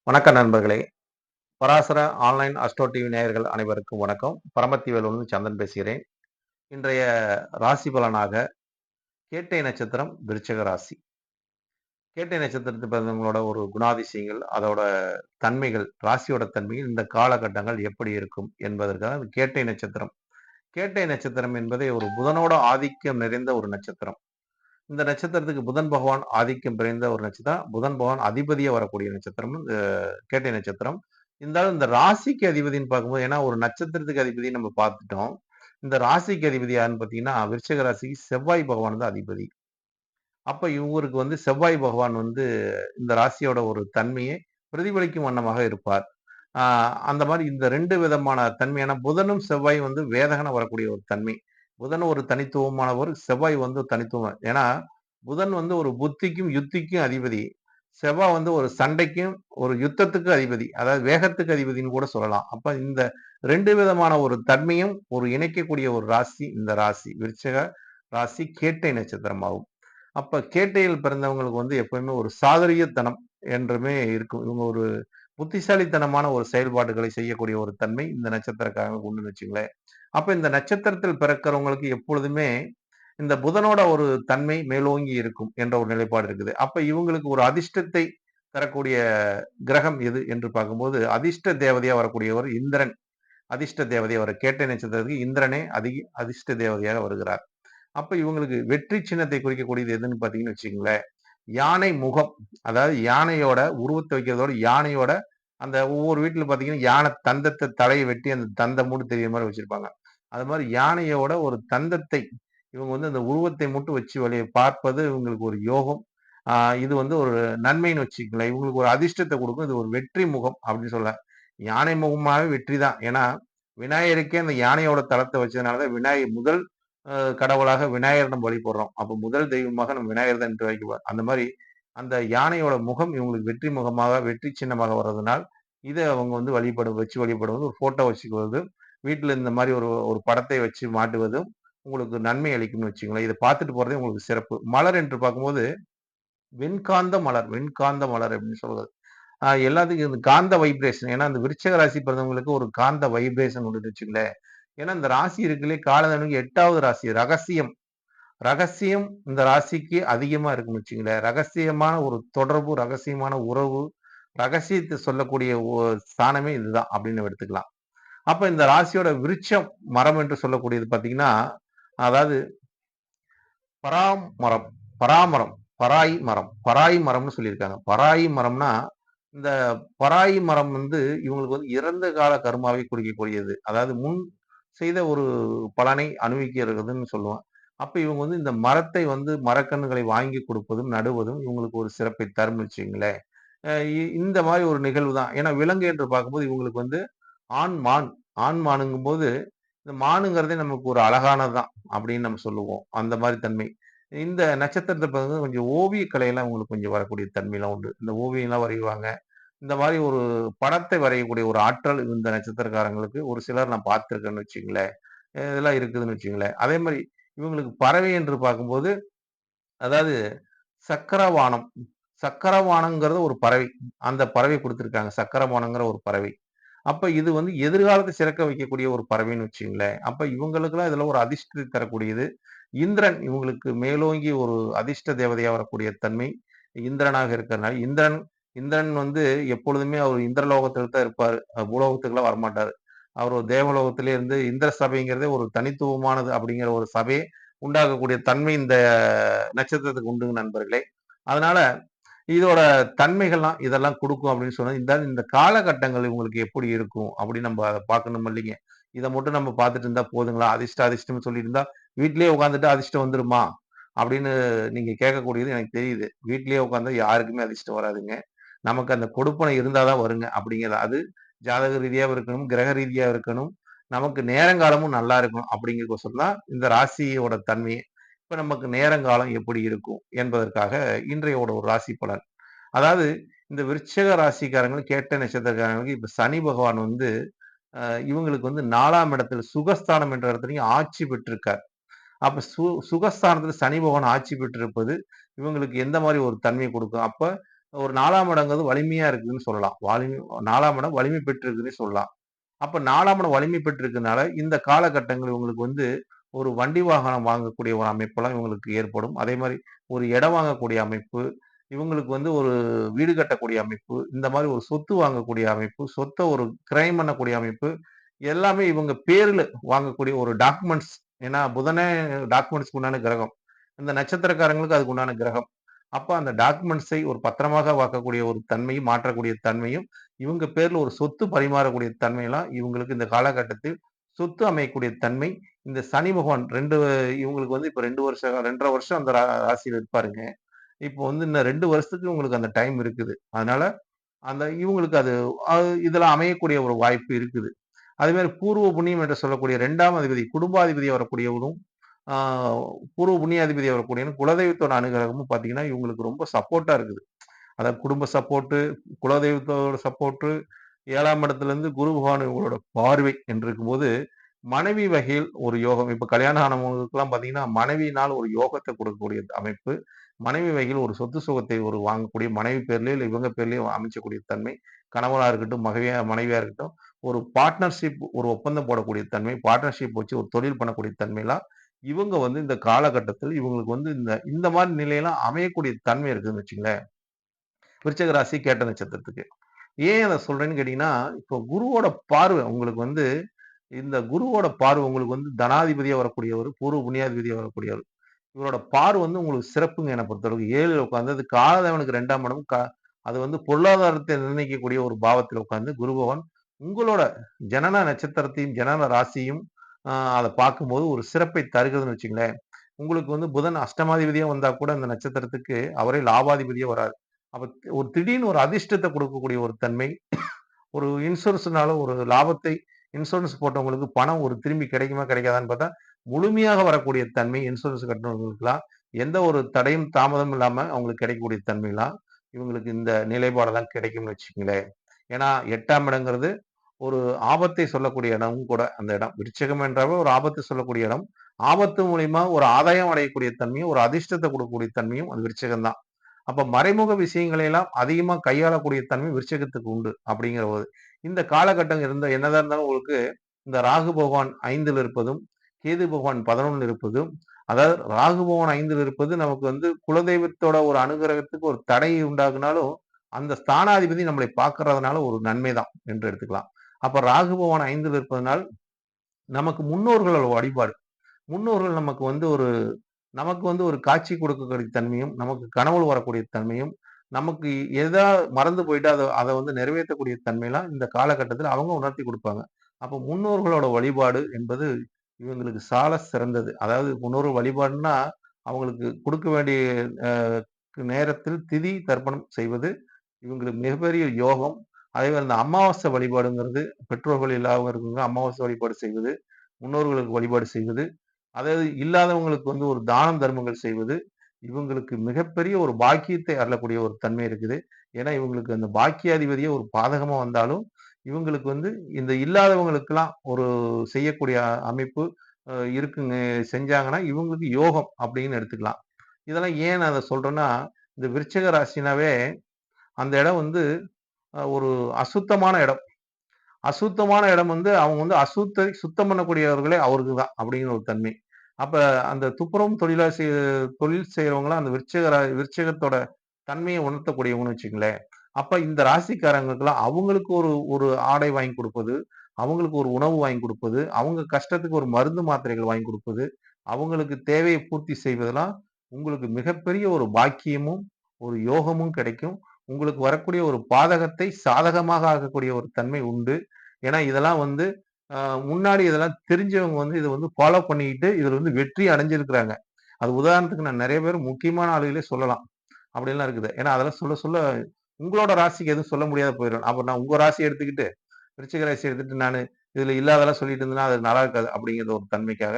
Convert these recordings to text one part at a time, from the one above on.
வணக்கம் நண்பர்களே! Parasara online astro TV நேயர்கள் அனைவருக்கும் வணக்கம். பரமத்தி வேலூர்ந்து சந்திரன் பேசுகிறேன். இன்றைய ராசி பலனாக கேட்டை நட்சத்திரம் விருச்சிக ராசி. கேட்டை நட்சத்திரத்தில் பிறந்தவங்களோட ஒரு குணாதிசயங்கள், அதோட தன்மைகள், ராசியோட தன்மைகள் இந்த காலகட்டங்கள் எப்படி இருக்கும் என்பதற்காக அது கேட்டை நட்சத்திரம். கேட்டை நட்சத்திரம் என்பதே ஒரு புதனோட ஆதிக்கம் நிறைந்த ஒரு நட்சத்திரம். இந்த நட்சத்திரத்துக்கு புதன் பகவான் ஆதிக்கம் நிறைந்த ஒரு நட்சத்திரம். புதன் பகவான் அதிபதியா வரக்கூடிய நட்சத்திரம் கேட்டை நட்சத்திரம். இருந்தாலும் இந்த ராசிக்கு அதிபதின்னு பார்க்கும்போது ஏன்னா ஒரு நட்சத்திரத்துக்கு அதிபதி நம்ம பார்த்துட்டோம். இந்த ராசிக்கு அதிபதி யாருன்னு பார்த்தீங்கன்னா, விருச்சிக ராசிக்கு செவ்வாய் பகவான் தான் அதிபதி. அப்ப இவருக்கு செவ்வாய் பகவான் இந்த ராசியோட ஒரு தன்மையை பிரதிபலிக்கும் வண்ணமாக இருப்பார். ஆ அந்த மாரி இந்த 2 விதமான தன்மையான புதனும் செவ்வாயும் வேதகன வரக்கூடிய ஒரு தன்மை. புதன் ஒரு தனித்துவமானவர், செவ்வாய் தனித்துவம். ஏன்னா, புதன் ஒரு புத்திக்கும், யுத்திக்கும் அதிபதி. செவ்வாய் ஒரு சண்டைக்கும், ஒரு யுத்தத்துக்கு அதிபதி. அதாவது வேகத்துக்கு அதிபதின்னு கூட சொல்லலாம். அப்ப இந்த 2 விதமான ஒரு தன்மையும் ஒரு இணைக்கக்கூடிய ஒரு ராசி இந்த ராசி. விருச்சிக ராசி கேட்டை நட்சத்திரமாகும். அப்ப கேட்டையில் பிறந்தவங்களுக்கு எப்பவுமே ஒரு சாதுரியத்தனம் என்றுமே இருக்கும். இவங்க ஒரு புத்திசாலித்தனமான ஒரு செயல்பாடுகளை செய்யக்கூடிய ஒரு தன்மை இந்த நட்சத்திரக்காரங்களுக்கு உண்டுன்னு வச்சுங்களேன். அப்ப இந்த நட்சத்திரத்தில் பிறக்கிறவங்களுக்கு எப்பொழுதுமே இந்த புதனோட ஒரு தன்மை மேலோங்கி இருக்கும் என்ற ஒரு நிலைப்பாடு இருக்குது. அப்ப இவங்களுக்கு ஒரு அதிர்ஷ்டத்தை தரக்கூடிய கிரகம் எது என்று பார்க்கும்போது, அதிர்ஷ்ட தேவதையா வரக்கூடியவர் இந்திரன். அதிர்ஷ்ட தேவதையா கேட்டை நட்சத்திரத்துக்கு இந்திரனே அதிர்ஷ்ட தேவதையாக வருகிறார். அப்ப இவங்களுக்கு வெற்றி சின்னத்தை குறிக்கக்கூடியது எதுன்னு பார்த்தீங்கன்னு வச்சுக்கங்களேன், யானை முகம். அதாவது யானையோட உருவத்த வைக்கிறதோட, யானையோட அந்த ஒவ்வொரு வீட்ல பார்த்தீங்கன்னா, யானை தந்தத்த தலைய வெட்டி அந்த தந்தம் மட்டும் தெரியிற மாரி வச்சிருப்பாங்க. அது மாரி யானையோட ஒரு தந்தத்தை இவங்க அந்த உருவத்தை மட்டும் வச்சு பார்ப்பது இவங்களுக்கு ஒரு யோகம். ஆ இது ஒரு நன்மைன்னு வச்சுக்கங்களேன். இவங்களுக்கு ஒரு அதிர்ஷ்டத்த குடுக்கும். இது ஒரு வெற்றி முகம் அப்படின்னு சொல்லலாம். யானை முகமாவே வெற்றி தான். ஏன்னா, விநாயகருக்கே அந்த யானையோட தலத்த வச்சதுனால தான் விநாயகர் முதல் கடவுளாக விநாயகர் நம்ம வழிபடுறோம். அப்ப முதல் தெய்வமாக நம்ம விநாயகர் தான் என்று வைக்கப்ப அந்த மாரி அந்த யானையோட முகம் இவங்களுக்கு வெற்றி முகமாக, வெற்றி சின்னமாக வர்றதுனால், இத அவங்க வழிபடுவது, ஒரு ஃபோட்டோ வச்சுக்குவது, வீட்ல இந்த மாரி ஒரு ஒரு படத்தை வச்சு மாட்டுவதும் உங்களுக்கு நன்மை அளிக்கும்னு வச்சுக்கங்களேன். இத பார்த்துட்டு போறதே உங்களுக்கு சிறப்பு. மலர் என்று பார்க்கும்போது, வெண்காந்த மலர், வெண்காந்த மலர் அப்படின்னு சொல்றது. எல்லாத்துக்கும் இந்த காந்த வைப்ரேஷன். ஏன்னா, அந்த விருச்சிக ராசி பிறந்தவங்களுக்கு ஒரு காந்த வைப்ரேஷன் உண்டுன்னு வச்சுக்கங்களேன். ஏன்னா, இந்த ராசி இருக்குல்லே காலதனுக்கு 8வது ராசி. ரகசியம். ரகசியம் இந்த ராசிக்கு அதிகமா இருக்குன்னு வச்சுக்கங்களேன். ரகசியமான ஒரு தொடர்பு, ரகசியமான உறவு, ரகசியத்த சொல்லக்கூடிய ஸ்தானமே இதுதான் அப்படின்னு நம்ம எடுத்துக்கலாம். அப்ப இந்த ராசியோட விருட்சம் மரம் என்று சொல்லக்கூடியது பார்த்தீங்கன்னா, அதாவது பராமரம், பராமரம், பராய் மரம், பராய் மரம்னு சொல்லியிருக்காங்க. பராய் மரம்னா, இந்த பராய் மரம் இவங்களுக்கு இறந்த கால கர்மாவை குறிக்கக்கூடியது. அதாவது முன் செய்த ஒரு பலனை அனுபவிக்கிறதுன்னு சொல்லுவோம். அப்ப இவங்க இந்த மரத்தை மரக்கன்றுகளை வாங்கி கொடுப்பதும், நடுவதும் இவங்களுக்கு ஒரு சிறப்பை தரும்னு வச்சுக்கங்களேன். அ இந்த மாரி ஒரு நிகழ்வு தான். ஏன்னா விலங்கு என்று பார்க்கும்போது இவங்களுக்கு ஆண், மான். ஆண் மானுங்கும்போது, இந்த மானுங்கிறதே நமக்கு ஒரு அழகானது தான் அப்படின்னு நம்ம சொல்லுவோம். அந்த மாரி தன்மை. இந்த நட்சத்திரத்த பாருங்க கொஞ்சம் ஓவிய கலையெல்லாம் உங்களுக்கு கொஞ்சம் வரக்கூடிய தன்மைலாம் உண்டு. இந்த ஓவியம்லாம் வரைவாங்க. இந்த மாரி ஒரு படத்தை வரையக்கூடிய ஒரு ஆற்றல் இந்த நட்சத்திரக்காரங்களுக்கு ஒரு சிலர் நான் பார்த்துருக்கேன்னு வச்சுக்கங்களேன். இதெல்லாம் இருக்குதுன்னு வச்சுக்கங்களேன். அதே மாரி இவங்களுக்கு பறவை என்று பார்க்கும்போது, அதாவது சக்கரவானம். சக்கரவானம்ங்கிறது ஒரு பறவை. அந்த பறவை குடுத்துருக்காங்க. சக்கரவானம்ங்கிற ஒரு பறவை. அப்ப இது எதிர்காலத்த சிறக்க வைக்கக்கூடிய ஒரு பறவைன்னு வச்சுக்கங்களேன். அப்ப இவங்களுக்கெல்லாம் இதுல ஒரு அதிர்ஷ்டத்தை தரக்கூடியது. இந்திரன் இவங்களுக்கு மேலோங்கி ஒரு அதிர்ஷ்ட தேவதையா வரக்கூடிய தன்மை இந்திரனாக இருக்கிறனால, இந்திரன் இந்திரன் எப்பொழுதுமே அவர் இந்திரலோகத்துல தான் இருப்பாரு. பூலோகத்துக்குலாம் வரமாட்டாரு. அவர் ஒரு தேவலோகத்திலே இருந்து இந்திர சபைங்கிறதே ஒரு தனித்துவமானது அப்படிங்கிற ஒரு சபையை உண்டாக்கக்கூடிய தன்மை இந்த நட்சத்திரத்துக்கு உண்டுங்க நண்பர்களே. அதனால இதோட தன்மைகள்லாம் இதெல்லாம் குடுக்கும் அப்படின்னு சொன்னா, இந்த காலகட்டங்கள் உங்களுக்கு எப்படி இருக்கும்? அப்படின்னு நம்ம அத பார்க்கணும் இல்லைங்க. இத மட்டும் நம்ம பார்த்துட்டு இருந்தா போதுங்களா? அதிர்ஷ்டம்னு சொல்லிட்டு இருந்தா, வீட்லயே உட்கார்ந்துட்டு அதிர்ஷ்டம் வந்துருமா? அப்படின்னு நீங்க கேட்கக்கூடியது எனக்கு தெரியுது. வீட்லயே உட்கார்ந்தா யாருக்குமே அதிர்ஷ்டம் வராதுங்க. நமக்கு அந்த கொடுப்பனை இருந்தா தான் வருங்க அப்படிங்கிறது. அது ஜாதக ரீதியாவும் இருக்கணும், கிரக ரீதியா இருக்கணும். நமக்கு நேரங்காலமும் நல்லா இருக்கணும் அப்படிங்கிறதுக்கோசரம் தான் இந்த ராசியோட தன்மையே. இப்ப நமக்கு நேரங்காலம் எப்படி இருக்கும் என்பதற்காக இன்றையோட ஒரு ராசி பலன். அதாவது இந்த விருச்சிக ராசிக்காரங்களுக்கு, கேட்ட நட்சத்திரக்காரங்களுக்கு இப்ப சனி பகவான் இவங்களுக்கு 4ஆம் இடத்துல சுகஸ்தானம் என்ற இடத்துலயும் ஆட்சி பெற்றிருக்கார். அப்ப சுகஸ்தானத்துல சனி பகவான் ஆட்சி பெற்றிருப்பது, இவங்களுக்கு எந்த மாரி ஒரு தன்மை குடுக்கும்? அப்ப ஒரு 4ஆம் இடங்கிறது வலிமையா இருக்குதுன்னு சொல்லலாம். 4ஆம் இடம் வலிமை பெற்றிருக்குன்னே சொல்லலாம். அப்ப 4ஆம் இடம் வலிமை பெற்றிருக்கனால, இந்த காலகட்டங்கள் இவங்களுக்கு வந்து ஒரு வண்டி வாகனம் வாங்கக்கூடிய ஒரு அமைப்பெல்லாம் இவங்களுக்கு ஏற்படும். அதேமாரி ஒரு இடம் வாங்கக்கூடிய அமைப்பு, இவங்களுக்கு வந்து ஒரு வீடு கட்டக்கூடிய அமைப்பு, இந்த மாரி ஒரு சொத்து வாங்கக்கூடிய அமைப்பு, சொத்த ஒரு கிரைம் பண்ணக்கூடிய அமைப்பு, எல்லாமே இவங்க பேர்ல வாங்கக்கூடிய ஒரு டாக்குமெண்ட்ஸ். ஏன்னா புதனே டாக்குமெண்ட்ஸ்க்கு உண்டான கிரகம். இந்த நட்சத்திரக்காரங்களுக்கு அதுக்கு உண்டான கிரகம். அப்ப அந்த டாக்குமெண்ட்ஸை ஒரு பத்திரமாக வாக்கக்கூடிய ஒரு தன்மையும், மாற்றக்கூடிய தன்மையும், இவங்க பேர்ல ஒரு சொத்து பரிமாறக்கூடிய தன்மையெல்லாம் இவங்களுக்கு இந்த காலகட்டத்தில் சொத்து அமையக்கூடிய தன்மை, இந்த சனி பகவான் 2 இவங்களுக்கு வந்து இப்ப 2 வருஷம் 2 1/2 வருஷம் அந்த ராசியில இருப்பாருங்க. இப்போ வந்து இன்னும் 2 வருஷத்துக்கு உங்களுக்கு அந்த டைம் இருக்குது. அதனால அந்த இவங்களுக்கு அது இதெல்லாம் அமையக்கூடிய ஒரு வாய்ப்பு இருக்குது. அதேமாரி பூர்வ புண்ணியம் என்று சொல்லக்கூடிய 2ஆம் அதிபதி, குடும்பாதிபதியா வரக்கூடியவரும், ஆ பூர்வ புண்ணியாதிபதியா வரக்கூடியவரும், குலதெய்வத்தோட அனுகிரகமும் பார்த்தீங்கன்னா, இவங்களுக்கு ரொம்ப சப்போர்ட்டா இருக்குது. அதாவது குடும்ப சப்போர்ட்டு, குலதெய்வத்தோட சப்போர்ட்டு, 7ஆம் இடத்துலருந்து குரு பகவான் இவங்களோட பார்வை என்று இருக்கும்போது, மனைவி வகையில் ஒரு யோகம். இப்ப கல்யாணம் ஆனவங்களுக்கெல்லாம் பார்த்தீங்கன்னா, மனைவியினால் ஒரு யோகத்த கொடுக்கக்கூடிய அமைப்பு. மனைவி வகையில் ஒரு சொத்து சுகத்தை ஒரு வாங்கக்கூடிய மனைவி பேர்லயோ, இல்ல இவங்க பேர்லயோ அமைச்சக்கூடிய தன்மை. கணவனா இருக்கட்டும், மனைவியா இருக்கட்டும், ஒரு பார்ட்னர்ஷிப் ஒரு ஒப்பந்தம் போடக்கூடிய தன்மை, பார்ட்னர்ஷிப் வச்சு ஒரு தொழில் பண்ணக்கூடிய தன்மைலாம், இவங்க வந்து இந்த காலகட்டத்தில் இவங்களுக்கு வந்து இந்த இந்த மாரி நிலையெல்லாம் அமையக்கூடிய தன்மை இருக்குதுன்னு வச்சுங்களேன். விருச்சிக ராசி கேட்ட நட்சத்திரத்துக்கு. ஏன் அத சொல்றேன்னு கேட்டீங்கன்னா, இப்போ குருவோட பார்வை உங்களுக்கு வந்து இந்த குருவோட பார்வை உங்களுக்கு வந்து தனாதிபதியா வரக்கூடியவர், பூர்வ புண்ணியாதிபதியா வரக்கூடியவர். இவரோட பார்வை வந்து உங்களுக்கு சிறப்புங்க என்ன பொறுத்தளவுக்கு. 7ல உட்கார்ந்து அது காலதேவனுக்கு 2ஆம் இடம். அது வந்து பொருளாதாரத்தை நிர்ணயிக்கக்கூடிய ஒரு பாவத்தில உட்கார்ந்து குரு பகவான் உங்களோட ஜனன நட்சத்திரத்தையும், ஜனன ராசியும் அத பார்க்கும்போது ஒரு சிறப்பை தருகிறதுன்னு வச்சுங்களேன். உங்களுக்கு வந்து புதன் அஷ்டமாதிபதியா வந்தா கூட அந்த நட்சத்திரத்துக்கு அவரே லாபாதிபதியா வராரு. அப்ப ஒரு திடீர்னு ஒரு அதிர்ஷ்டத்த குடுக்கக்கூடிய ஒரு தன்மை, ஒரு இன்சூரன்ஸ்னால ஒரு லாபத்தை இன்சூரன்ஸ் போட்டவங்களுக்கு பணம் ஒரு திரும்பி கிடைக்குமா, கிடைக்காதான்னு பார்த்தா, முழுமையாக வரக்கூடிய தன்மை இன்சூரன்ஸ் கட்டுனவங்களுக்குலாம் எந்த ஒரு தடையும், தாமதமும் இல்லாம அவங்களுக்கு கிடைக்கக்கூடிய தன்மைலாம், இவங்களுக்கு இந்த நிலைப்பாடெல்லாம் கிடைக்கும்னு வச்சுக்கங்களேன். ஏன்னா 8ஆம் இடங்கிறது ஒரு ஆபத்தை சொல்லக்கூடிய இடமும் கூட அந்த இடம். விருச்சிகம் என்றாவே ஒரு ஆபத்தை சொல்லக்கூடிய இடம். ஆபத்து மூலியமா ஒரு ஆதாயம் அடையக்கூடிய தன்மையும், ஒரு அதிர்ஷ்டத்த குடுக்கக்கூடிய தன்மையும் அது விருச்சிகம் தான். அப்ப மறைமுக விஷயங்களை எல்லாம் அதிகமா கையாளக்கூடிய தன்மை விருச்சிகத்துக்கு உண்டு அப்படிங்கிற ஒரு இந்த காலகட்டம் என்னதான் இருந்தாலும் உங்களுக்கு இந்த ராகு பகவான் 5ல் இருப்பதும், கேது பகவான் 11ல் இருப்பதும், அதாவது ராகு பகவான் 5ல் இருப்பது நமக்கு வந்து குலதெய்வத்தோட ஒரு அனுகிரகத்துக்கு ஒரு தடை உண்டாகுனாலும், அந்த ஸ்தானாதிபதி நம்மளை பார்க்கிறதுனால ஒரு நன்மை தான் என்று எடுத்துக்கலாம். அப்ப ராகு பகவான் 5ல் இருப்பதனால் நமக்கு முன்னோர்களோட வழிபாடு. முன்னோர்கள் நமக்கு வந்து ஒரு காட்சி கொடுக்கக்கூடிய தன்மையும், நமக்கு கனவுல வரக்கூடிய தன்மையும், நமக்கு எதா மறந்து போயிட்டு அத அத வந்து நிறைவேத்தக்கூடிய தன்மைலாம் இந்த காலகட்டத்தில அவங்க உணர்த்தி குடுப்பாங்க. அப்போ முன்னோர்களோட வழிபாடு என்பது இவங்களுக்கு சால சிறந்தது. அதாவது முன்னோர்கள் வழிபாடுன்னா, அவங்களுக்கு குடுக்க வேண்டிய அ நேரத்தில் திதி தர்ப்பணம் செய்வது இவங்களுக்கு மிகப்பெரிய யோகம். அதேமாரி இந்த அமாவாசை வழிபாடுங்கிறது பெற்றோர்கள் இல்லாம இருக்கவங்க அமாவாசை வழிபாடு செய்வது, முன்னோர்களுக்கு வழிபாடு செய்வது, அதாவது இல்லாதவங்களுக்கு வந்து ஒரு தானம் தர்மங்கள் செய்வது, இவங்களுக்கு மிகப்பெரிய ஒரு பாக்கியத்தை அருளக்கூடிய ஒரு தன்மை இருக்குது. ஏன்னா, இவங்களுக்கு அந்த பாக்கியாதிபதியே ஒரு பாதகமா வந்தாலும், இவங்களுக்கு வந்து இந்த இல்லாதவங்களுக்கெல்லாம் ஒரு செய்யக்கூடிய அமைப்பு இருக்குங்க. செஞ்சாங்கன்னா, இவங்களுக்கு யோகம் அப்படின்னு எடுத்துக்கலாம். இதெல்லாம் ஏன் நான் அத சொல்றேன்னா, இந்த விருச்சிக ராசினாவே அந்த இடம் வந்து ஒரு அசுத்தமான இடம். அசுத்தமான இடம் வந்து அவங்க வந்து சுத்தம் பண்ணக்கூடியவர்களே அவருக்கு தான் அப்படிங்கிற ஒரு தன்மை. அப்ப அந்த துப்புரவும் தொழில் செய்றவங்கலாம் அந்த விருச்சிகத்தோட தன்மைய உணர்த்தக்கூடியவங்கன்னு வச்சுக்கங்களேன். அப்ப இந்த ராசிக்காரங்களுக்கெல்லாம் அவங்களுக்கு ஒரு ஒரு ஆடை வாங்கி குடுப்பது, அவங்களுக்கு ஒரு உணவு வாங்கி குடுப்பது, அவங்க கஷ்டத்துக்கு ஒரு மருந்து மாத்திரைகள் வாங்கி குடுப்பது, அவங்களுக்கு தேவைய பூர்த்தி செய்வதெல்லாம் உங்களுக்கு மிகப்பெரிய ஒரு பாக்கியமும், ஒரு யோகமும் கிடைக்கும். உங்களுக்கு வரக்கூடிய ஒரு பாதகத்தை சாதகமாக ஆக்கக்கூடிய ஒரு தன்மை உண்டு. ஏன்னா, இதெல்லாம் வந்து அ முன்னாடி இதெல்லாம் தெரிஞ்சவங்க வந்து இத வந்து ஃபாலோ பண்ணிக்கிட்டு, இதுல வந்து வெற்றி அடைஞ்சிருக்கிறாங்க. அது உதாரணத்துக்கு நான் நெறைய பேர் முக்கியமான ஆளுகளே சொல்லலாம். அப்படிலாம் இருக்குது. ஏன்னா, அதெல்லாம் சொல்ல சொல்ல உங்களோட ராசிக்கு எதுவும் சொல்ல முடியாத போயிரும். அப்ப நான் உங்க ராசிய எடுத்துக்கிட்டு, விருச்சிக ராசிய எடுத்துட்டு நானு இதுல இல்லாதெல்லாம் சொல்லிட்டு இருந்தேன்னா, அது நல்லா இருக்காது அப்படிங்கிற ஒரு தன்மைக்காக,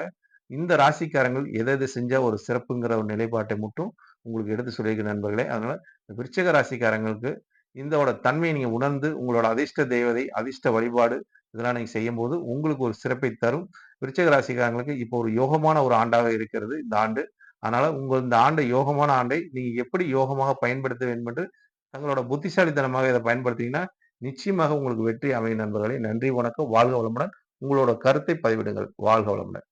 இந்த ராசிக்காரங்கள் எத எத செஞ்சா ஒரு சிறப்புங்கிற ஒரு நிலைப்பாட்டை மட்டும் உங்களுக்கு எடுத்து சொல்லியிருக்கிறேன் நண்பர்களே. அதனால விருச்சிக ராசிக்காரங்களுக்கு இதோட தன்மைய நீங்க உணர்ந்து, உங்களோட அதிர்ஷ்ட தேவதை, அதிர்ஷ்ட வழிபாடு இதெல்லாம் நீங்க செய்யும்போது, உங்களுக்கு ஒரு சிறப்பை தரும். விருச்சிக ராசிக்காரங்களுக்கு இப்போ ஒரு யோகமான ஒரு ஆண்டாக இருக்கிறது இந்த ஆண்டு. அதனால இந்த ஆண்டை யோகமான ஆண்டை நீங்க எப்படி யோகமாக பயன்படுத்த வேண்டும் என்று தங்களோட புத்திசாலித்தனமாக இத பயன்படுத்தீங்கன்னா, நிச்சயமாக உங்களுக்கு வெற்றி அமையும் நண்பர்களே. நன்றி, வணக்கம். வாழ்க வளமுடன். உங்களோட கருத்தை பதிவிடுங்கள். வாழ்க வளமுடன்.